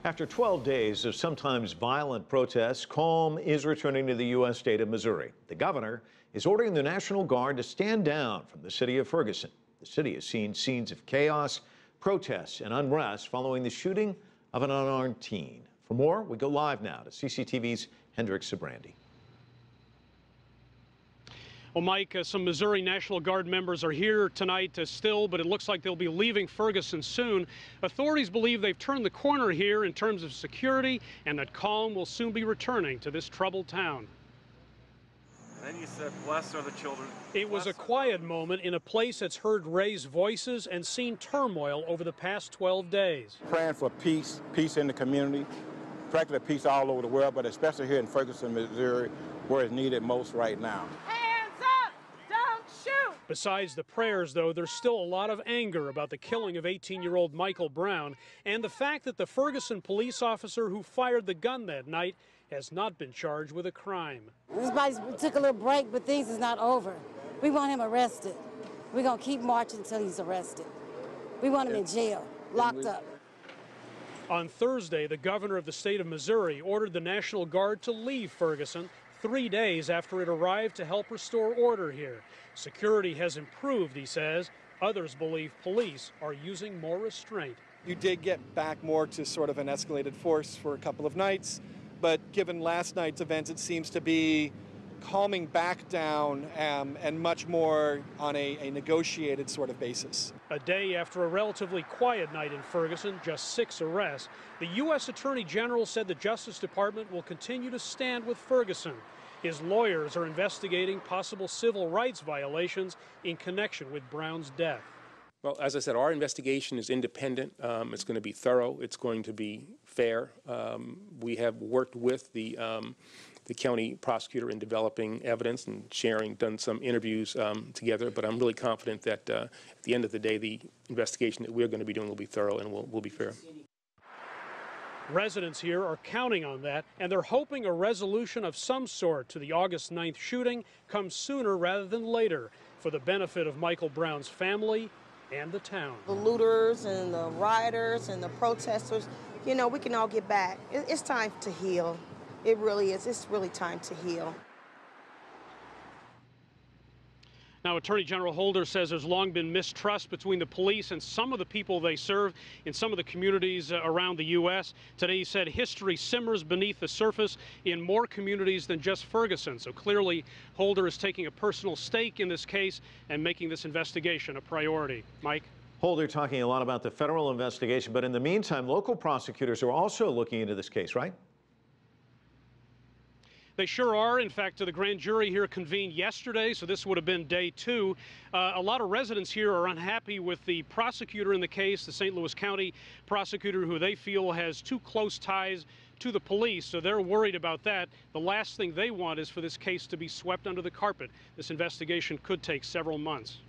After 12 days of sometimes violent protests, calm is returning to the U.S. state of Missouri. The governor is ordering the National Guard to stand down from the city of Ferguson. The city has seen scenes of chaos, protests, and unrest following the shooting of an unarmed teen. For more, we go live now to CCTV's Hendrik Sabrandi. Well, Mike, some Missouri National Guard members are here tonight still, but it looks like they'll be leaving Ferguson soon. Authorities believe they've turned the corner here in terms of security and that calm will soon be returning to this troubled town. And then you said, blessed are the children. It was a quiet moment in a place that's heard raised voices and seen turmoil over the past 12 days. Praying for peace in the community, practically peace all over the world, but especially here in Ferguson, Missouri, where it's needed most right now. Besides the prayers, though, there's still a lot of anger about the killing of 18-year-old Michael Brown and the fact that the Ferguson police officer who fired the gun that night has not been charged with a crime. Everybody took a little break, but things is not over. We want him arrested. We're going to keep marching until he's arrested. We want him in jail, locked up. On Thursday, the governor of the state of Missouri ordered the National Guard to leave Ferguson 3 days after it arrived to help restore order here. Security has improved, he says. Others believe police are using more restraint. You did get back more to sort of an escalated force for a couple of nights, but given last night's events, it seems to be calming back down and much more on a negotiated sort of basis. A day after a relatively quiet night in Ferguson, just 6 arrests, the U.S. Attorney General said the Justice Department will continue to stand with Ferguson. His lawyers are investigating possible civil rights violations in connection with Brown's death. Well, as I said, our investigation is independent. It's going to be thorough. It's going to be fair. We have worked with the county prosecutor in developing evidence and done some interviews together. But I'm really confident that at the end of the day, the investigation that we're going to be doing will be thorough and will be fair. Residents here are counting on that, and they're hoping a resolution of some sort to the August 9th shooting comes sooner rather than later for the benefit of Michael Brown's family and the town. The looters and the rioters and the protesters, you know, we can all get back. It's time to heal. It really is. It's really time to heal. Now, Attorney General Holder says there's long been mistrust between the police and some of the people they serve in some of the communities around the U.S. Today, he said history simmers beneath the surface in more communities than just Ferguson. So clearly, Holder is taking a personal stake in this case and making this investigation a priority. Mike? Holder talking a lot about the federal investigation, but in the meantime, local prosecutors are also looking into this case, right? They sure are. In fact, the grand jury here convened yesterday, so this would have been day 2. A lot of residents here are unhappy with the prosecutor in the case, the St. Louis County prosecutor, who they feel has too close ties to the police, so they're worried about that. The last thing they want is for this case to be swept under the carpet. This investigation could take several months.